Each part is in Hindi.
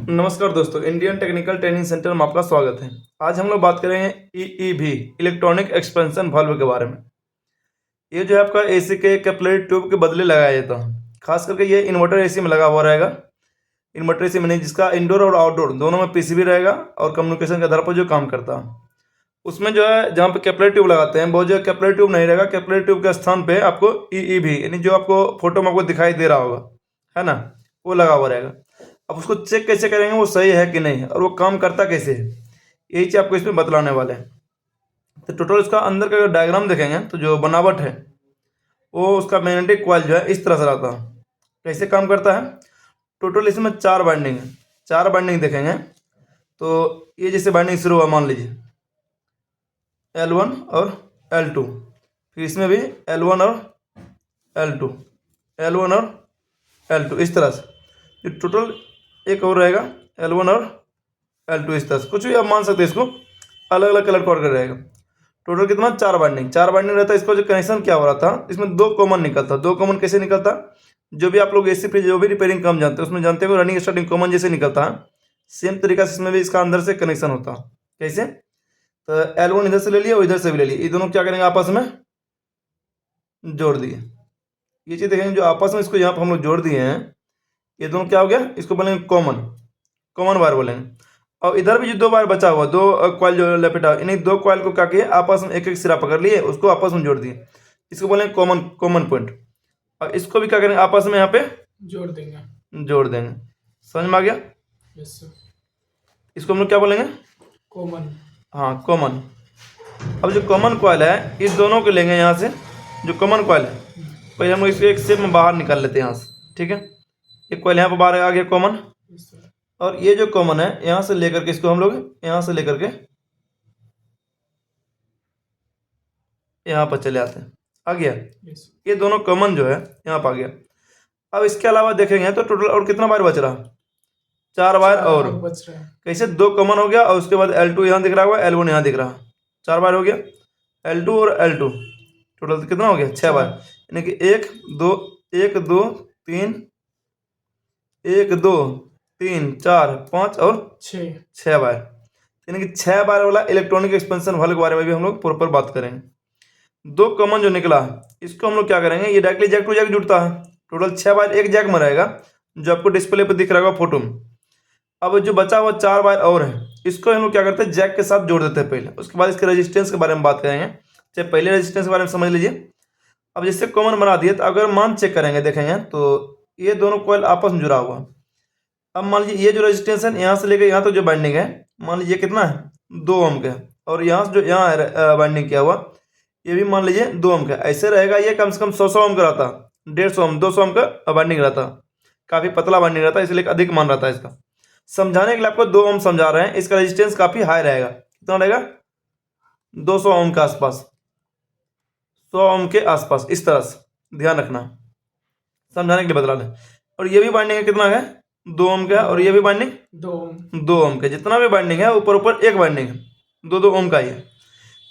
नमस्कार दोस्तों, इंडियन टेक्निकल ट्रेनिंग सेंटर में आपका स्वागत है। आज हम लोग बात करेंगे ईईवी इलेक्ट्रॉनिक एक्सपेंशन वाल्व के बारे में। ये जो है आपका एसी के कैपिलरी ट्यूब के बदले लगाया जाता है। खास करके ये इन्वर्टर एसी में लगा हुआ रहेगा। इन्वर्टर एसी में नहीं, जिसका इंडोर और आउटडोर दोनों में पीसीबी रहेगा और कम्युनिकेशन के आधार पर जो काम करता है। उसमें जो है जहाँ पे कैपिलरी ट्यूब लगाते हैं वो जो कैपिलरी ट्यूब नहीं रहेगा। कैपिलरी ट्यूब के स्थान पे आपको ईईवी यानी जो आपको फोटो में आपको दिखाई दे रहा होगा, है ना, वो लगा हुआ रहेगा। अब उसको चेक कैसे करेंगे वो सही है कि नहीं है और वो काम करता कैसे है, यही चीज़ आपको इसमें बतलाने वाले हैं। तो टोटल इसका अंदर का डायग्राम देखेंगे तो जो बनावट है वो उसका मैग्नेटिक कॉइल जो है इस तरह से रहता है। कैसे काम करता है, टोटल इसमें 4 बाइंडिंग है। 4 बाइंडिंग देखेंगे तो ये जैसे बाइंडिंग शुरू हुआ, मान लीजिए L1 और L2, फिर इसमें भी L1 और L2, L1 और L2, इस तरह से ये टोटल एक और रहेगा L1 और L2, इस तरह से कुछ भी आप मान सकते हैं। इसको अलग अलग कलर कोड कर रहेगा। टोटल कितना, 4 बाइंडिंग। 4 बाइंडिंग रहता है। इसका जो कनेक्शन क्या हो रहा था, इसमें 2 कॉमन निकलता। 2 कॉमन कैसे निकलता, जो भी आप लोग एसी पे जो भी रिपेयरिंग काम जानते हैं उसमें जानते हो, रनिंग स्टार्टिंग कॉमन जैसे निकलता है, सेम तरीका से इसमें भी इसका अंदर से कनेक्शन होता। कैसे, तो L1 इधर से ले लिया और इधर से भी ले लिया, ये दोनों क्या करेंगे, आपस में जोड़ दिए। ये चीज़ देखेंगे जो आपस में इसको यहाँ पर हम लोग जोड़ दिए हैं, ये दोनों क्या हो गया, इसको बोलेंगे कॉमन, कॉमन वायर बोलेंगे। और इधर भी जो 2 वायर बचा हुआ, 2 कॉइल जो लपेटा, इन्हीं 2 कॉइल को क्या किए, आपस में एक एक सिरा पकड़ लिए, उसको आपस में जोड़ दिए। इसको बोलेंगे कॉमन, कॉमन पॉइंट। और इसको भी क्या करेंगे, आपस में यहाँ पे जोड़ देंगे। समझ में आ गया? Yes sir. इसको हम लोग क्या बोलेंगे, कॉमन। हाँ, कॉमन। अब जो कॉमन कॉइल है इस दोनों को लेंगे यहाँ से, जो कॉमन कॉइल है पहले हम इसको एक शेप में बाहर निकाल लेते हैं यहाँ से, ठीक है। एक कॉइल यहाँ पर बाहर आ गया कॉमन, यस सर। और ये जो कॉमन है यहाँ से लेकर के इसको हम लोग यहाँ से लेकर के यहाँ पर चले आते हैं, आ गया। यस। ये दोनों कॉमन जो है यहाँ पर आ गया। अब इसके अलावा देखेंगे तो टोटल और कितना वायर बच रहा, 4 वायर और बच रहा है। कैसे, 2 कॉमन हो गया और उसके बाद L2 यहाँ दिख रहा होगा, L1 यहाँ दिख रहा, 4 वायर हो गया। L2 और L2 टोटल कितना हो गया, 6 वायर। यानी कि 1 2 1 2 3 1 2 3 4 5 और 6 वायर। यानी कि 6 वायर वाला इलेक्ट्रॉनिक एक्सपेंशन वाल्व के बारे में भी हम लोग प्रॉपर बात करेंगे। 2 कॉमन जो निकला इसको हम लोग क्या करेंगे, ये डायरेक्टली जैक टू जैक जुड़ता है। टोटल 6 वायर एक जैक में रहेगा जो आपको डिस्प्ले पर दिख रहा होगा फोटो में। अब जो बचा हुआ 4 वायर और है इसको हम लोग क्या करते हैं, जैक के साथ जोड़ देते हैं पहले, उसके बाद इसके रेजिस्टेंस के बारे में बात करेंगे। चाहे पहले रेजिस्टेंस के बारे में समझ लीजिए। अब जैसे कॉमन बना दिए तो अगर मान चेक करेंगे देखेंगे तो ये दोनों कॉइल आपस में जुड़ा हुआ। अब मान लीजिए ये जो रेजिस्टेंस है यहाँ से लेकर यहाँ तक जो बाइंडिंग है, मान लीजिए कितना है, 2 ओम का, और यहाँ से जो यहाँ है बाइंडिंग किया हुआ ये भी मान लीजिए 2 ओम का। ऐसे रहेगा ये कम से कम 100 ओम का रहता, 150 ओम 200 ओम का बाइंडिंग रहता, काफ़ी पतला बाइंडिंग रहता है, इसलिए अधिक मान रहता है इसका। समझाने के लिए आपको 2 ओम समझा रहे हैं। इसका रेजिस्टेंस काफ़ी हाई रहेगा, कितना रहेगा, 200 ओम के आसपास, 100 ओम के आसपास, इस तरह से ध्यान रखना, समझाने के लिए बदला लें। और ये भी बाइंडिंग है, कितना है, 2 ओम का, और ये भी बाइंडिंग 2 ओम का। जितना भी बाइंडिंग है ऊपर ऊपर एक बाइंडिंग है, 2 ओम का ही है।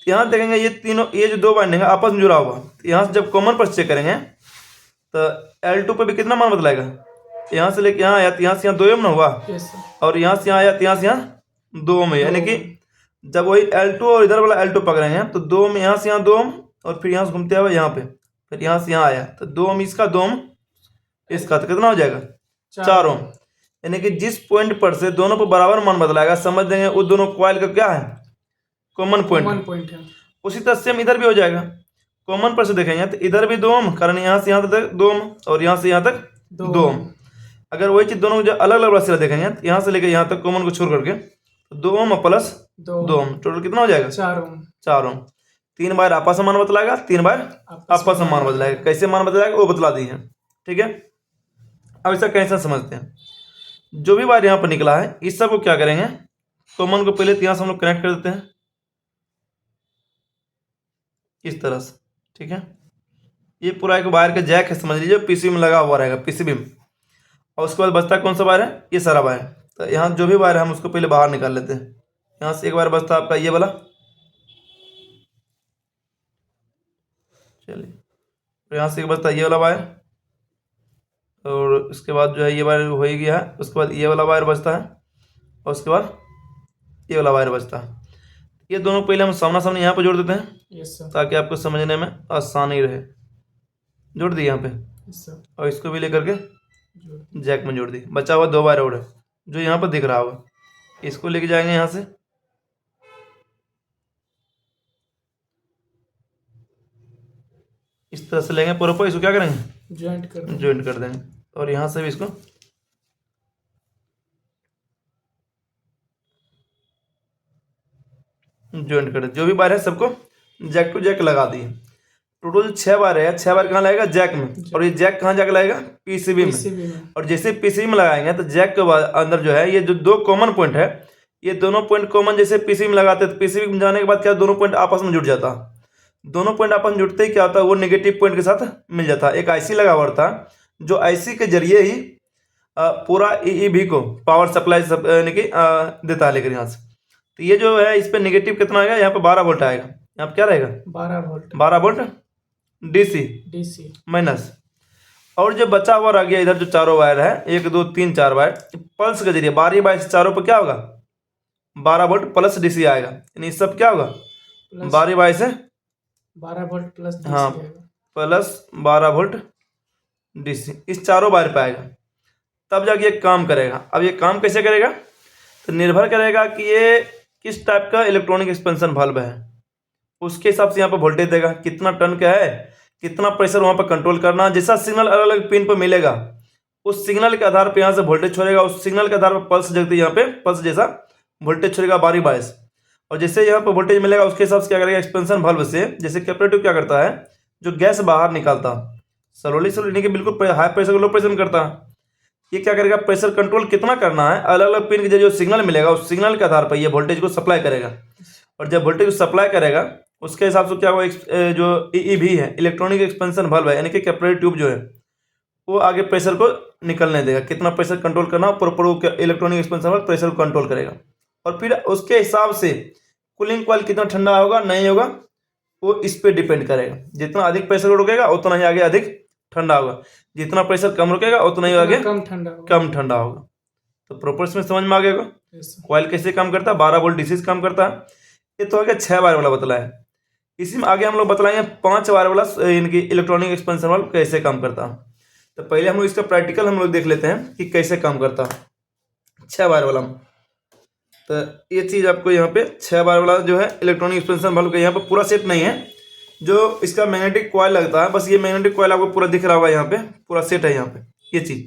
यहाँ देखेंगे ये तीनों, ये जो 2 बाइंडिंग है आपस में जुड़ा हुआ, यहाँ से जब कॉमन पर चेक करेंगे तो L2 पे भी कितना मान बदलाएगा, यहाँ से लेके यहाँ आया तो यहाँ से यहाँ 2 ओम ना हुआ, और यहाँ से यहाँ आया तो यहाँ से यहाँ 2 ओम है। यानी कि जब वही L2 और इधर वाला L2 पकड़ेंगे तो 2 ओम यहाँ से यहाँ 2 ओम, और फिर यहाँ से घूमते हुए यहाँ पे, फिर यहाँ से यहाँ आया तो 2 ओम इसका, 2 ओम इसका, तो कितना हो जाएगा, 4 ओम। यानी कि जिस पॉइंट पर से दोनों पर बराबर मान बदलाएगा समझ देंगे उस दोनों कॉइल का क्या है, कॉमन पॉइंट है। उसी तरह सेम इधर भी हो जाएगा। कॉमन पर से देखेंगे तो इधर भी 2 ओम, कारण यहाँ से यहाँ तक 2 ओम और यहाँ से यहाँ तक 2 ओम। अगर वही चीज़ दोनों जो अलग अलग राशि देखेंगे तो यहाँ से लेकर यहाँ तक कॉमन को छोड़ करके 2 ओम प्लस 2 ओम, टोटल कितना हो जाएगा, 4 ओम। 3 बार आपस में मान बदलाएगा, 3 बार आपस में मान बदलाएगा। कैसे मान बदलाएगा वो बतला दी है, ठीक है। अब इसका कैसे समझते हैं, जो भी वायर यहाँ पर निकला है इस सब को क्या करेंगे, कॉमन को पहले यहाँ से हम लोग कनेक्ट कर देते हैं इस तरह से, ठीक है। ये पूरा एक वायर का जैक है, समझ लीजिए, पीसीबी में लगा हुआ रहेगा, पीसीबी में। और उसके बाद बचता कौन सा वायर है, ये सारा वायर। तो यहाँ जो भी वायर है हम उसको पहले बाहर निकाल लेते हैं। यहाँ से एक वायर बचता है आपका ये वाला, चलिए, और यहाँ से एक बचता है ये वाला वायर, और उसके बाद जो है ये वायर हो ही गया है। उसके बाद ये वाला वायर बचता है, और उसके बाद ये वाला वायर बचता है। ये दोनों पहले हम सामना सामने यहाँ पे जोड़ देते हैं। Yes sir. ताकि आपको समझने में आसानी रहे। जोड़ दिए यहाँ पे। Yes sir. और इसको भी लेकर के जोड़ जैक में जोड़ दी। बचा हुआ 2 वायर और है जो यहाँ पर दिख रहा होगा। इसको लेके जाएंगे यहाँ से, इस तरह से लेंगे प्रॉपर। इसको क्या करेंगे, ज्वाइंट कर देंगे। और यहाँ से भी इसको ज्वाइंट कर दें। जो भी वायर है सबको जैक टू जैक लगा दिए। टोटल 6 वायर है। 6 वायर कहाँ लगेगा, जैक में। और ये जैक कहाँ जाकर लगेगा, पीसीबी में। और जैसे पीसीबी में लगाएंगे तो जैक के बाद अंदर जो है ये जो 2 कॉमन पॉइंट है, ये दोनों पॉइंट कॉमन जैसे पीसीबी में लगाते हैं तो पीसीबी में जाने के बाद क्या दोनों पॉइंट आपस में जुड़ जाता। दोनों पॉइंट आपस में जुड़ते ही क्या होता है, वो नेगेटिव पॉइंट के साथ मिल जाता। एक आईसी लगा हुआ था जो आईसी के जरिए ही पूरा ईईवी को पावर सप्लाई यानी कि देता है लेकर यहाँ से। तो ये जो है इस पे नेगेटिव कितना आएगा, यहाँ पे 12 वोल्ट आएगा। यहाँ पे क्या रहेगा, 12 वोल्ट डीसी माइनस। और जो बचा हुआ रह गया इधर जो चारों वायर है, 1 2 3 4 वायर, पल्स के जरिए 12 बाई से चारों पर क्या होगा, 12 वोल्ट प्लस डीसी आएगा। यानी सब क्या होगा, 12 बाई से 12 वोल्ट प्लस डीसी। हाँ, प्लस 12 वोल्ट डीसी इस चारों वायर पे आएगा। तब जाके ये काम करेगा। अब ये काम कैसे करेगा, तो निर्भर करेगा कि ये किस टाइप का इलेक्ट्रॉनिक एक्सपेंशन वाल्व है, उसके हिसाब से यहाँ पर वोल्टेज देगा। कितना टन का है, कितना प्रेशर वहाँ पर कंट्रोल करना, जैसा सिग्नल अलग अलग पिन पर मिलेगा उस सिग्नल के आधार पर यहाँ से वोल्टेज छोड़ेगा। उस सिग्नल के आधार पर पल्स जगती है, यहाँ पे पल्स जैसा वोल्टेज छोड़ेगा 12 बाईस। और जैसे यहाँ पर वोल्टेज मिलेगा उसके हिसाब से क्या करेगा, एक्सपेंशन वाल्व से जैसे कैपेसिटर क्या करता है, जो गैस बाहर निकालता स्लोली स्लोली के बिल्कुल हाई प्रेशर को लो प्रेशर करता है। ये क्या करेगा, प्रेशर कंट्रोल कितना करना है, अलग अलग पिन के जरिए जो सिग्नल मिलेगा उस सिग्नल के आधार पर ये वोल्टेज को सप्लाई करेगा। और जब वोल्टेज को सप्लाई करेगा उसके हिसाब से क्या होगा, जो ईईवी है, इलेक्ट्रॉनिक एक्सपेंशन वाल्व है, यानी कि कैपिलरी ट्यूब जो है वो आगे प्रेशर को निकलने देगा। कितना प्रेशर कंट्रोल करना, proper electronic expansion valve pressure को कंट्रोल करेगा। और फिर उसके हिसाब से कूलिंग कॉइल कितना ठंडा होगा नहीं होगा वो इस पे डिपेंड करेगा। जितना अधिक प्रेशर रुकेगा उतना ही आगे अधिक ठंडा होगा, जितना प्रेशर कम रुकेगा उतना ही आगे कम ठंडा होगा। तो प्रॉपर इसमें समझ में आ गया। कॉइल कैसे काम करता है, 12 वोल्ट डीसी काम करता है। ये तो हो गया 6 वायर वाला बतलाया। इसी में आगे हम लोग बतलाएंगे 5 वायर वाला इनकी इलेक्ट्रॉनिक एक्सपेंशन वाल्व कैसे काम करता है। तो पहले हम लोग इसका प्रैक्टिकल हम लोग देख लेते हैं कि कैसे काम करता है 6 वायर वाला। तो ये चीज़ आपको यहाँ पे 6 वायर वाला जो है इलेक्ट्रॉनिक एक्सपेंशन वाल्व का यहाँ पे पूरा सेट नहीं है, जो इसका मैग्नेटिक कॉइल लगता है, बस ये मैग्नेटिक कॉइल आपको पूरा दिख रहा होगा। यहाँ पे पूरा सेट है। यहाँ पे ये चीज़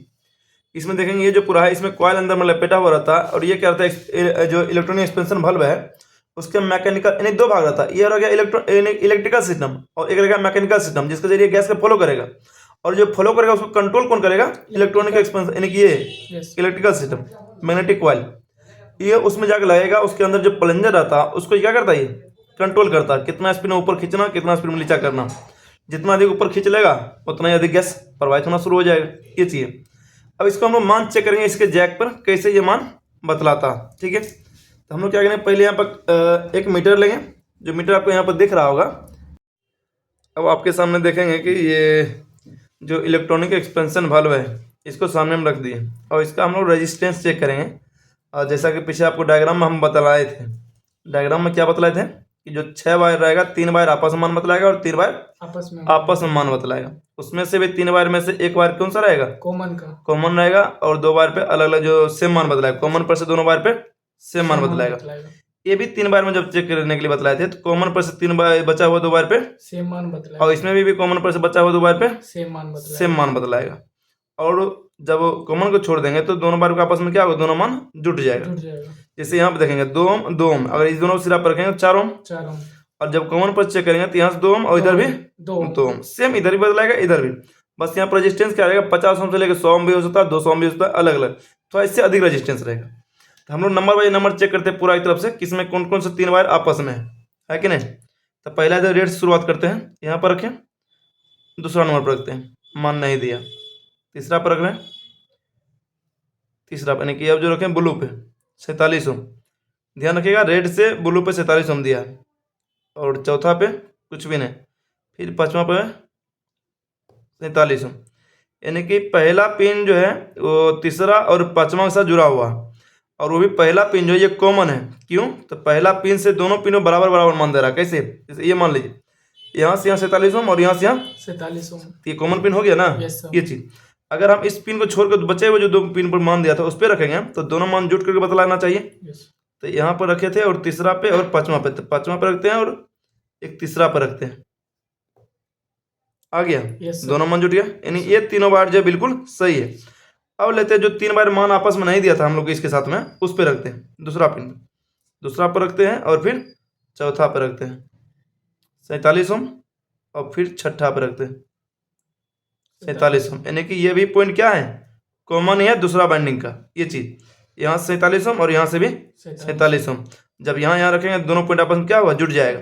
इसमें देखेंगे, ये जो पूरा है इसमें कॉइल अंदर में लपेटा हुआ रहता है। और ये क्या रहता है, जो इलेक्ट्रॉनिक एक्सपेंशन वाल्व है उसका मैकेनिकल यानी 2 भाग रहता है। ये हो गया इलेक्ट्रिकल सिस्टम और एक रहेगा मैकेनिकल सिस्टम, जिसके जरिए गैस को फॉलो करेगा। और जो फॉलो करेगा उसको कंट्रोल कौन करेगा, इलेक्ट्रॉनिक एक्सपेंशन यानी कि ये इलेक्ट्रिकल सिस्टम मैग्नेटिक कॉइल, ये उसमें जाकर लगेगा। उसके अंदर जो प्लंजर रहता है उसको क्या करता है, ये कंट्रोल करता है कितना स्पीड में ऊपर खींचना, कितना स्पीड में नीचा करना। जितना अधिक ऊपर खींच लेगा उतना ही अधिक गैस प्रवाहित होना शुरू हो जाएगा। ये चाहिए। अब इसको हम लोग मान चेक करेंगे इसके जैक पर कैसे ये मान बतलाता। ठीक है, तो हम लोग क्या करेंगे, पहले यहाँ पर एक मीटर लेंगे, जो मीटर आपको यहाँ पर दिख रहा होगा। अब आपके सामने देखेंगे कि ये जो इलेक्ट्रॉनिक एक्सपेंशन वाल्व है इसको सामने में रख दिए और इसका हम लोग रेजिस्टेंस चेक करेंगे। और जैसा कि पीछे आपको डायग्राम में हम बतलाए थे, डायग्राम में क्या बतलाए थे कि जो 6 वायर रहेगा 3 वायर आपस में मान बतलाएगा और 3 वायर आपस में मान बतलाएगा। उसमें से भी 3 वायर में से एक वायर कौन सा रहेगा, कॉमन रहेगा। और 2 वायर पे अलग अलग जो सेम मान बतलाएगा। कॉमन पर से दोनों वायर पे सेम मान बतलाएगा। ये भी 3 वायर में जब चेक करने के लिए बतलाए थे, तो कॉमन पर से 3 वायर बचा हुआ 2 वायर पे सेम मान बतलाएगा। और इसमें भी कॉमन पर से बचा हुआ 2 वायर पे सेम मान बतलाएगा। और जब कॉमन को छोड़ देंगे तो दोनों वायर के आपस में क्या होगा, दोनों मान जुट जाएगा। जैसे यहाँ पे देखेंगे 2 ओम, अगर इस दोनों सिरा पर रखेंगे 4 ओम। और जब कॉमन पर चेक करेंगे तो यहाँ से 2 ओम और इधर भी 2 ओम, सेम इधर भी बदलाएगा इधर भी। बस यहाँ पर रेजिस्टेंस क्या रहेगा, 50 ओम से लेकर 100 ओम भी हो सकता है, 200 ओम भी हो सकता है, अलग अलग। तो इससे अधिक रेजिस्टेंस रहेगा। तो हम लोग नंबर बाई नंबर चेक करते हैं पूरा एक तरफ से, किसमें कौन कौन से 3 वायर आपस में है कि नहीं। तो पहला इधर रेड से शुरुआत करते हैं, यहाँ पर रखें। दूसरा नंबर पर रखते हैं, मान नहीं दिया। तीसरा पर रख रहे हैं, तीसरा यानी कि अब जो रखें ब्लू पे 47 ओम। ध्यान रखिएगा रेड से ब्लू पे 47 ओम दिया। और चौथा पे कुछ भी नहीं, फिर पांचवा पे 47 ओम। यानी कि पहला पिन जो है वो तीसरा और पांचवा के साथ जुड़ा हुआ, और वो भी पहला पिन जो ये कॉमन है। क्यों? तो पहला पिन से दोनों पिनों बराबर बराबर मान दे रहा है। कैसे? जैसे ये मान लीजिए यहाँ से यहाँ 47 ओम और यहाँ से यहाँ 47 ओम। ये कॉमन पिन हो गया ना। Yes sir. ये चीज अगर हम इस पिन को छोड़कर बचे हुए जो दो पिन पर मान दिया था उस पर रखेंगे तो दोनों मान जुट करके बतलाना चाहिए। यस। तो यहाँ पर रखे थे और तीसरा पे और पांचवा पे, तो पांचवा पे रखते हैं और एक तीसरा पे रखते हैं। आ गया? Yes sir. दोनों मान जुट गया, यानी ये तीनों बार जो बिल्कुल सही है। अब लेते हैं जो 3 बार मान आपस में नहीं दिया था हम लोग इसके साथ में, उस पे रखते हैं, दूसरा पिन दूसरा पर रखते हैं और फिर चौथा पर रखते हैं 47 ओम और फिर छठा पर रखते हैं 47 ओम। यानी कि ये भी पॉइंट क्या है? कॉमन है दूसरा बाइंडिंग का। ये चीज यहाँ 47 ओम और यहाँ से भी 47 ओम। जब यहाँ रखेंगे दोनों पॉइंट आपस में क्या हुआ? जुट जाएगा।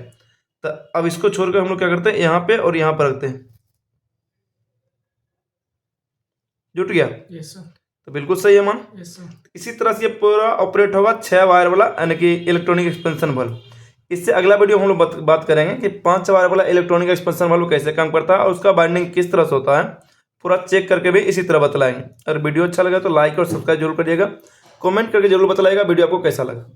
तो अब इसको छोड़कर हम लोग क्या करते हैं? यहाँ पे और यहाँ पर रखते हैं, जुट गया। Yes sir. तो बिल्कुल सही है मान। Yes sir. इसी तरह से ये पूरा ऑपरेट होगा 6 वायर वाला यानी कि इलेक्ट्रॉनिक एक्सपेंशन बल्ब। इससे अगला वीडियो हम लोग बात करेंगे कि 5 वायर वाला इलेक्ट्रॉनिक एक्सपेंशन बल्ब कैसे काम करता है और उसका बाइंडिंग किस तरह से होता है, पूरा चेक करके भी इसी तरह बतलाएंगे। अगर वीडियो अच्छा लगा तो लाइक और सब्सक्राइब जरूर करिएगा, कमेंट करके जरूर बताइएगा वीडियो आपको कैसा लगा।